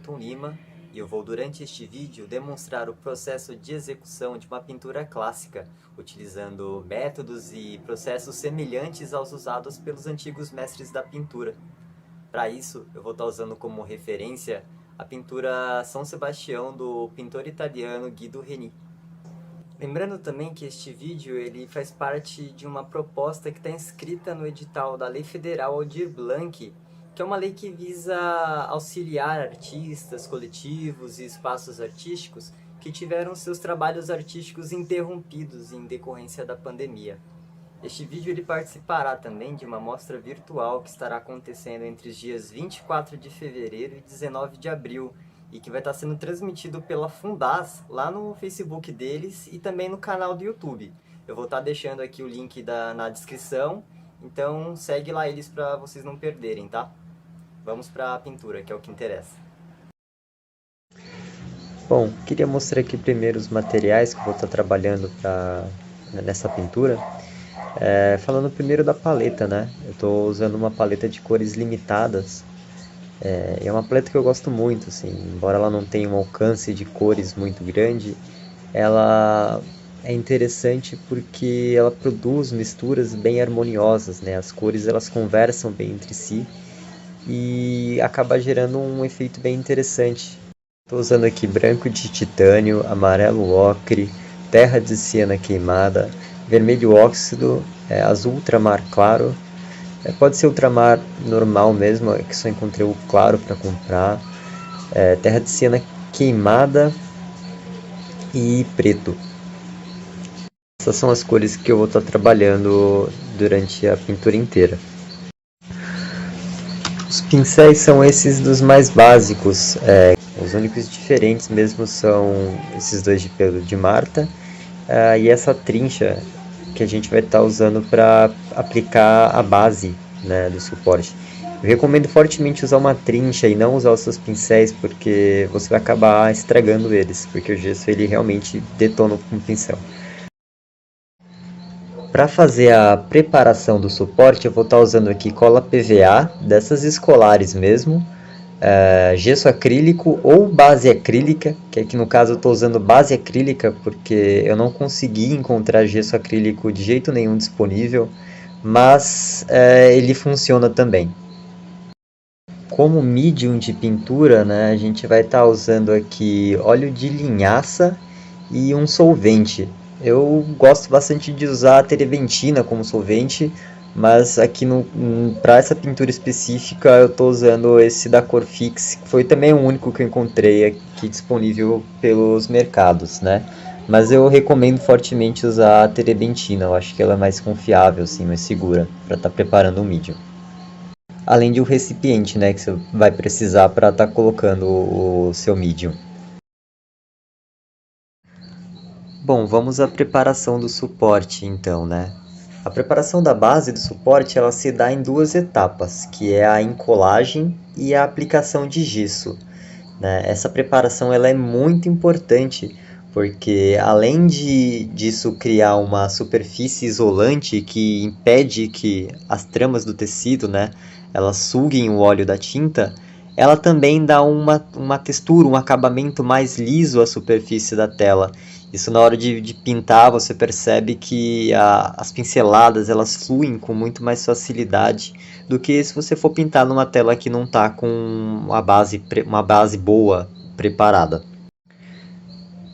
Wellington Lima e eu vou durante este vídeo demonstrar o processo de execução de uma pintura clássica, utilizando métodos e processos semelhantes aos usados pelos antigos mestres da pintura. Para isso, eu vou estar usando como referência a pintura São Sebastião do pintor italiano Guido Reni. Lembrando também que este vídeo ele faz parte de uma proposta que está inscrita no edital da Lei Federal Aldir Blanc, que é uma lei que visa auxiliar artistas, coletivos e espaços artísticos que tiveram seus trabalhos artísticos interrompidos em decorrência da pandemia. Este vídeo ele participará também de uma mostra virtual que estará acontecendo entre os dias 24 de fevereiro e 19 de abril, e que vai estar sendo transmitido pela Fundaz, lá no Facebook deles e também no canal do YouTube. Eu vou estar deixando aqui o link na descrição, então segue lá eles para vocês não perderem, tá? Vamos para a pintura, que é o que interessa. Bom, queria mostrar aqui primeiro os materiais que eu vou estar trabalhando nessa pintura. Falando primeiro da paleta, né? Eu estou usando uma paleta de cores limitadas. É uma paleta que eu gosto muito, assim, embora ela não tenha um alcance de cores muito grande, ela é interessante porque ela produz misturas bem harmoniosas, né? As cores elas conversam bem entre si e acaba gerando um efeito bem interessante. Estou usando aqui branco de titânio, amarelo ocre, terra de siena queimada, vermelho óxido, azul ultramar claro. Pode ser ultramar normal mesmo, que só encontrei o claro para comprar. Terra de siena queimada e preto. Essas são as cores que eu vou estar trabalhando durante a pintura inteira. Os pincéis são esses dos mais básicos. Os únicos diferentes mesmo são esses dois de pelo de Marta e essa trincha que a gente vai estar usando para aplicar a base, né, do suporte. Eu recomendo fortemente usar uma trincha e não usar os seus pincéis, porque você vai acabar estragando eles, porque o gesso ele realmente detona com o pincel. Para fazer a preparação do suporte, eu vou estar usando aqui cola PVA, dessas escolares mesmo, gesso acrílico ou base acrílica, que aqui no caso eu estou usando base acrílica porque eu não consegui encontrar gesso acrílico de jeito nenhum disponível, mas ele funciona também. Como medium de pintura, né, a gente vai estar usando aqui óleo de linhaça e um solvente. Eu gosto bastante de usar a terebentina como solvente, mas aqui para essa pintura específica eu estou usando esse da Corfix, que foi também o único que eu encontrei aqui disponível pelos mercados, né? Mas eu recomendo fortemente usar a terebentina, eu acho que ela é mais confiável, assim, mais segura para estar preparando o medium. Além de um recipiente, né, que você vai precisar para estar colocando o seu medium. Bom, vamos à preparação do suporte então, né? A preparação da base do suporte ela se dá em duas etapas, que é a encolagem e a aplicação de gesso, né? Essa preparação ela é muito importante, porque além disso criar uma superfície isolante que impede que as tramas do tecido, né, elas suguem o óleo da tinta, ela também dá uma textura, um acabamento mais liso à superfície da tela. Isso na hora de pintar você percebe que as pinceladas elas fluem com muito mais facilidade do que se você for pintar numa tela que não está com uma base boa preparada.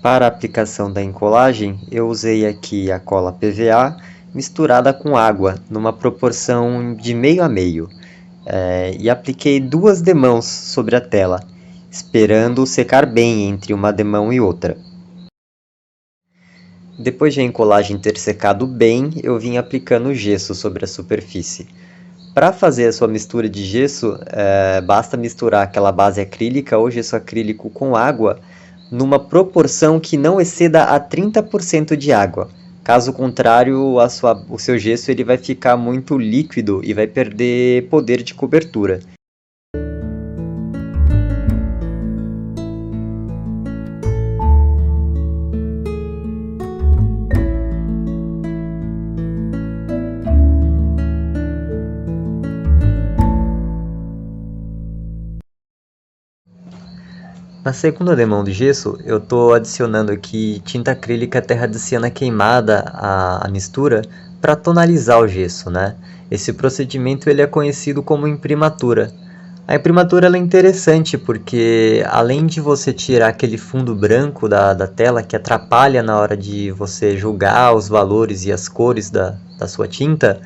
Para a aplicação da encolagem, eu usei aqui a cola PVA misturada com água, numa proporção de meio a meio, e apliquei 2 demãos sobre a tela, esperando secar bem entre uma demão e outra. Depois de a encolagem ter secado bem, eu vim aplicando gesso sobre a superfície. Para fazer a sua mistura de gesso, basta misturar aquela base acrílica ou gesso acrílico com água numa proporção que não exceda a 30% de água. Caso contrário, o seu gesso ele vai ficar muito líquido e vai perder poder de cobertura. Na segunda demão do gesso, eu estou adicionando aqui tinta acrílica terra de siena queimada à mistura para tonalizar o gesso, né? Esse procedimento ele é conhecido como imprimatura. A imprimatura ela é interessante porque, além de você tirar aquele fundo branco da tela que atrapalha na hora de você julgar os valores e as cores da sua tinta,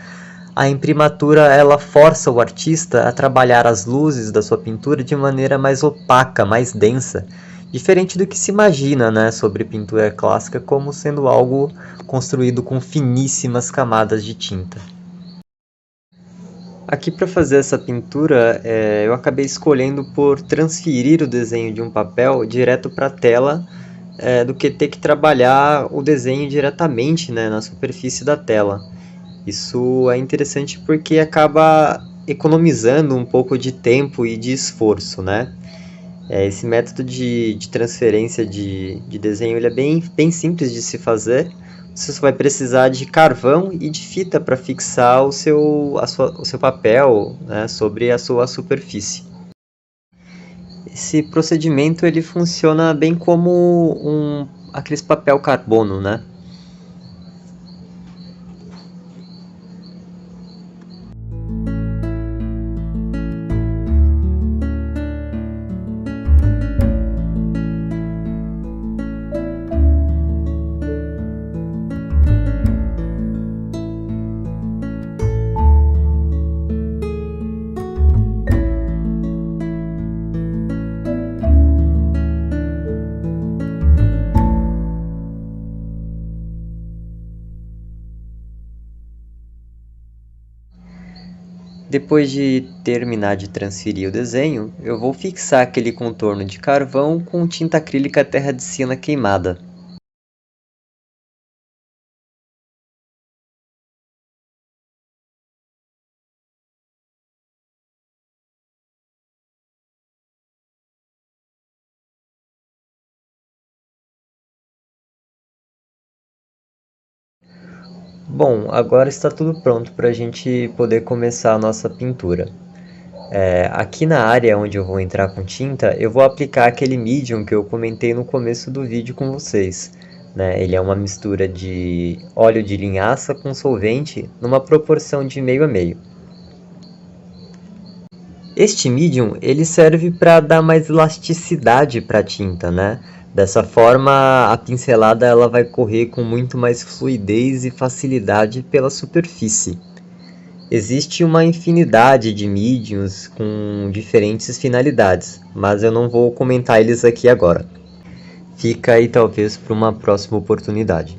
a imprimatura ela força o artista a trabalhar as luzes da sua pintura de maneira mais opaca, mais densa, diferente do que se imagina, né, sobre pintura clássica como sendo algo construído com finíssimas camadas de tinta. Aqui para fazer essa pintura, eu acabei escolhendo por transferir o desenho de um papel direto para a tela, do que ter que trabalhar o desenho diretamente, né, na superfície da tela. Isso é interessante porque acaba economizando um pouco de tempo e de esforço, né? Esse método de transferência de desenho ele é bem simples de se fazer. Você só vai precisar de carvão e de fita para fixar o seu papel, né, sobre a sua superfície. Esse procedimento ele funciona bem como aqueles papel carbono, né? Depois de terminar de transferir o desenho, eu vou fixar aquele contorno de carvão com tinta acrílica terra de siena queimada. Bom, agora está tudo pronto para a gente poder começar a nossa pintura. Aqui na área onde eu vou entrar com tinta, eu vou aplicar aquele medium que eu comentei no começo do vídeo com vocês, né? Ele é uma mistura de óleo de linhaça com solvente numa proporção de meio a meio. Este medium ele serve para dar mais elasticidade para a tinta, né? Dessa forma, a pincelada ela vai correr com muito mais fluidez e facilidade pela superfície. Existe uma infinidade de mediums com diferentes finalidades, mas eu não vou comentar eles aqui agora. Fica aí talvez para uma próxima oportunidade.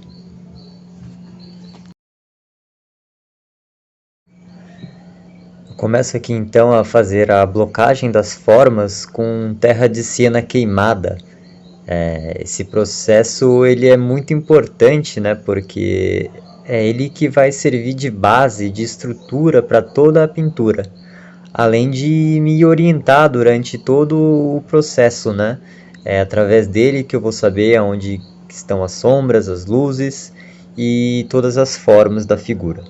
Começo aqui então a fazer a blocagem das formas com terra de siena queimada. Esse processo ele é muito importante, né, porque é ele que vai servir de base, de estrutura para toda a pintura, além de me orientar durante todo o processo, né? É através dele que eu vou saber aonde estão as sombras, as luzes e todas as formas da figura.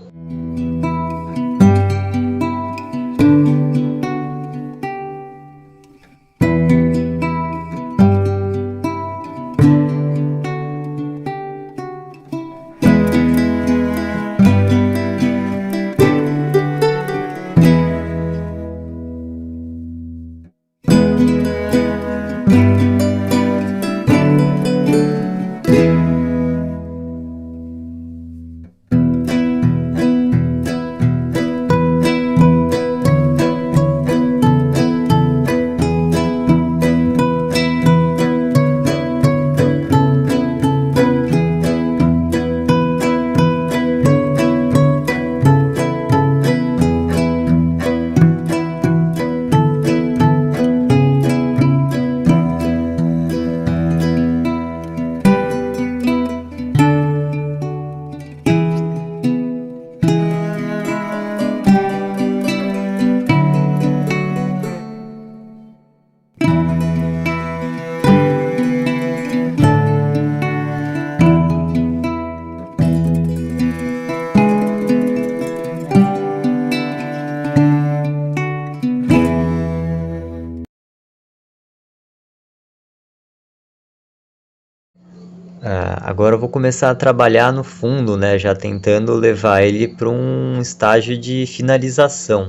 Agora eu vou começar a trabalhar no fundo, né, já tentando levar ele para um estágio de finalização.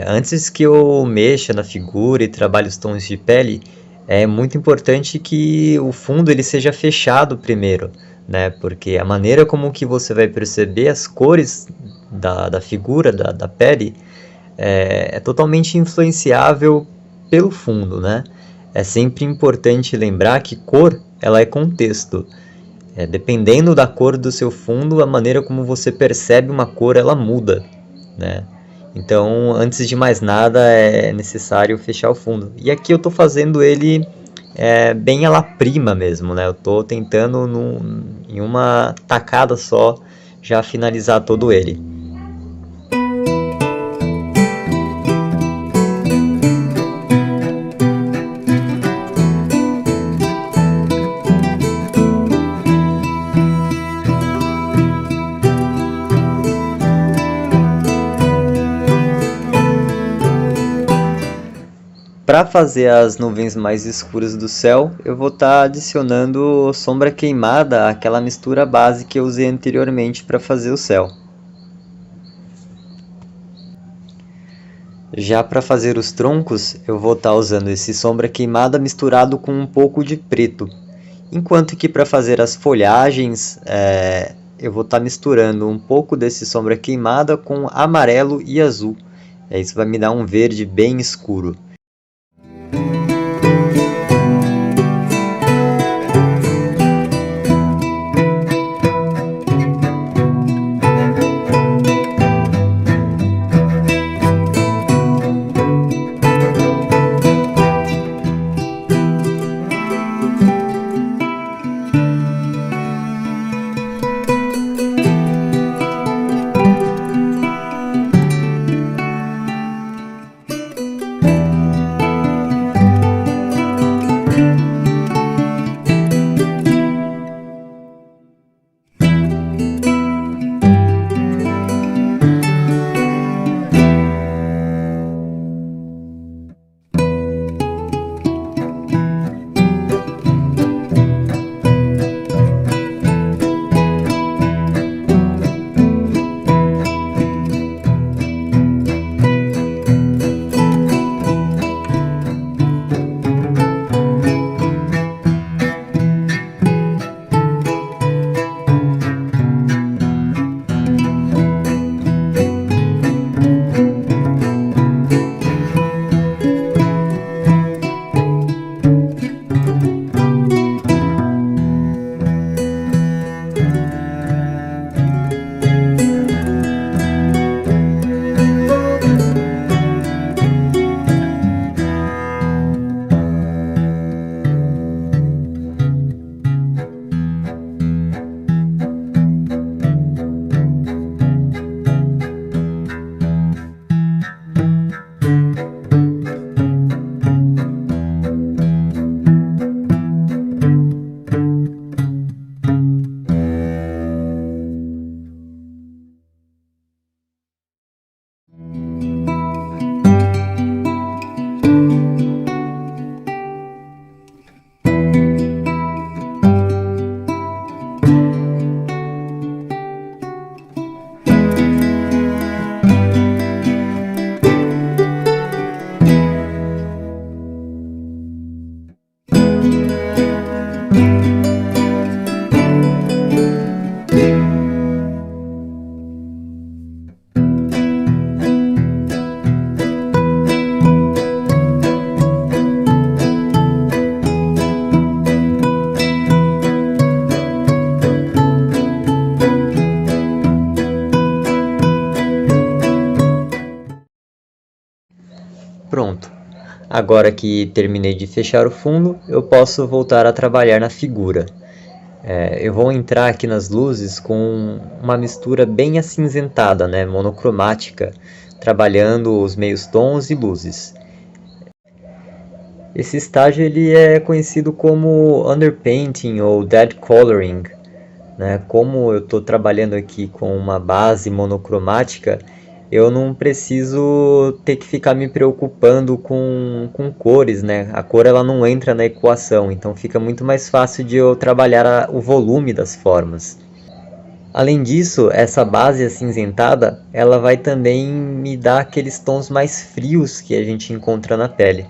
Antes que eu mexa na figura e trabalhe os tons de pele, é muito importante que o fundo ele seja fechado primeiro, né? Porque a maneira como que você vai perceber as cores da figura, da pele, é totalmente influenciável pelo fundo, né? É sempre importante lembrar que cor ela é contexto. Dependendo da cor do seu fundo, a maneira como você percebe uma cor ela muda, né? Então, antes de mais nada, é necessário fechar o fundo. E aqui eu estou fazendo ele bem à la prima mesmo, né? Eu estou tentando em uma tacada só já finalizar todo ele. Para fazer as nuvens mais escuras do céu, eu vou estar adicionando sombra queimada àquela mistura base que eu usei anteriormente para fazer o céu. Já para fazer os troncos, eu vou estar usando esse sombra queimada misturado com um pouco de preto. Enquanto que para fazer as folhagens, eu vou estar misturando um pouco desse sombra queimada com amarelo e azul. Isso vai me dar um verde bem escuro. Pronto. Agora que terminei de fechar o fundo, eu posso voltar a trabalhar na figura. Eu vou entrar aqui nas luzes com uma mistura bem acinzentada, né, monocromática, trabalhando os meios tons e luzes. Esse estágio ele é conhecido como underpainting ou dead coloring, né? Como eu estou trabalhando aqui com uma base monocromática, eu não preciso ter que ficar me preocupando com cores, né? A cor ela não entra na equação, então fica muito mais fácil de eu trabalhar o volume das formas. Além disso, essa base acinzentada, ela vai também me dar aqueles tons mais frios que a gente encontra na pele.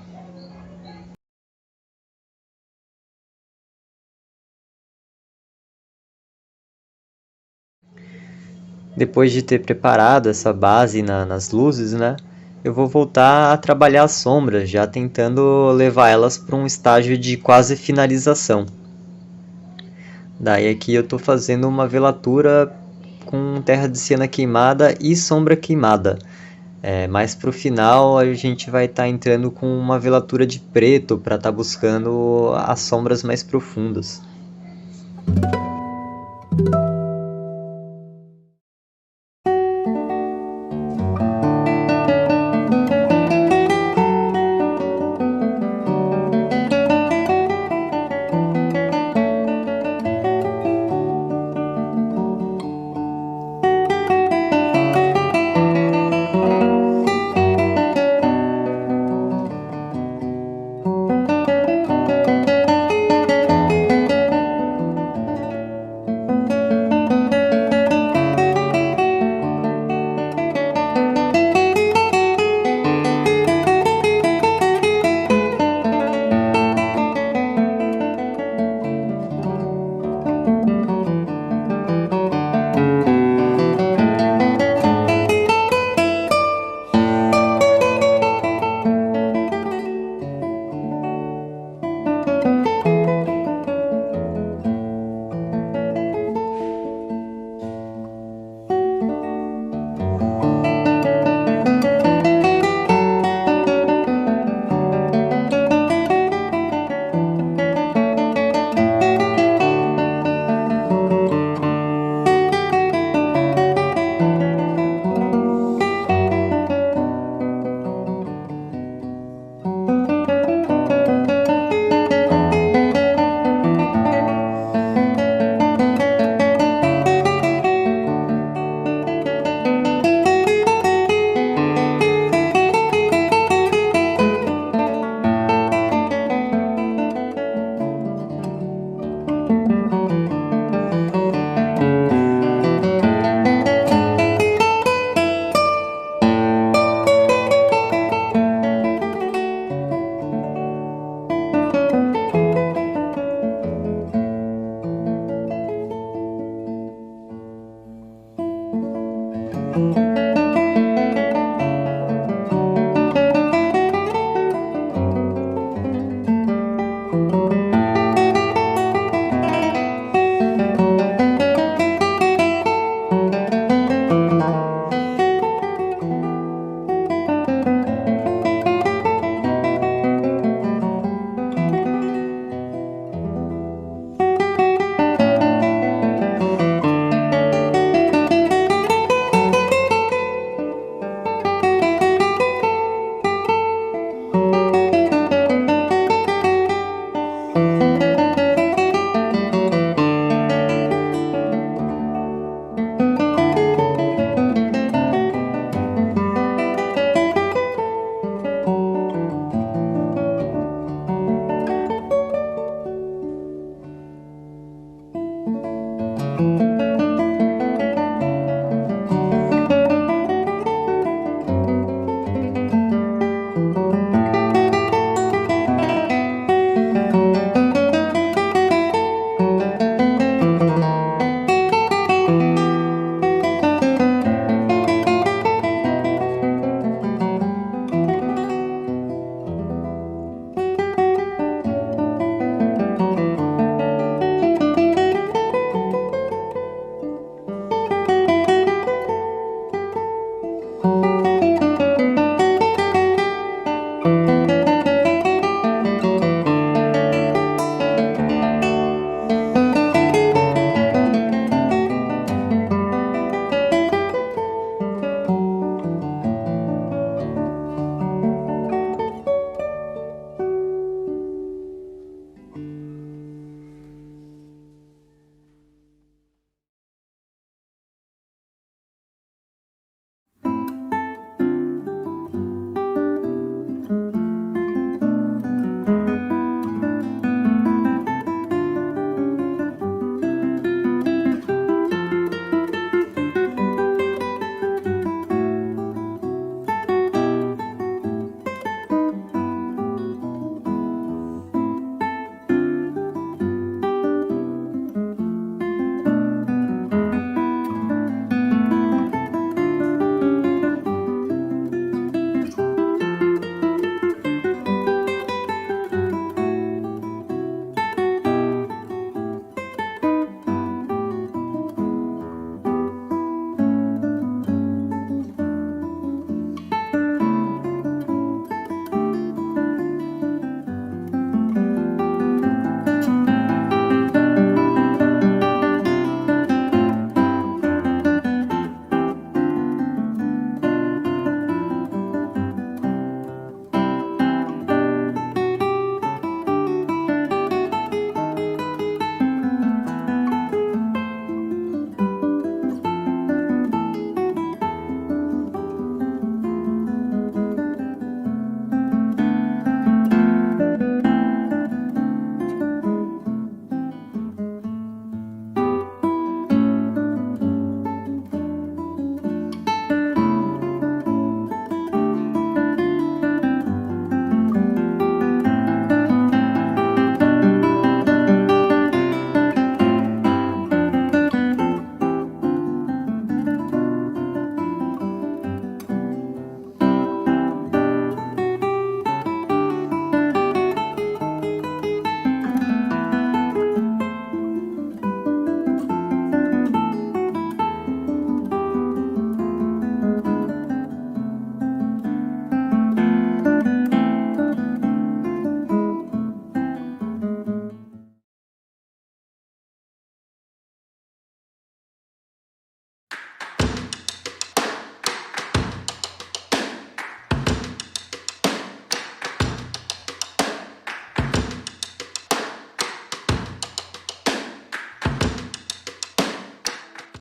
Depois de ter preparado essa base nas luzes, né, eu vou voltar a trabalhar as sombras, já tentando levar elas para um estágio de quase finalização. Daí aqui eu estou fazendo uma velatura com terra de siena queimada e sombra queimada. Mais para o final a gente vai estar entrando com uma velatura de preto para estar buscando as sombras mais profundas.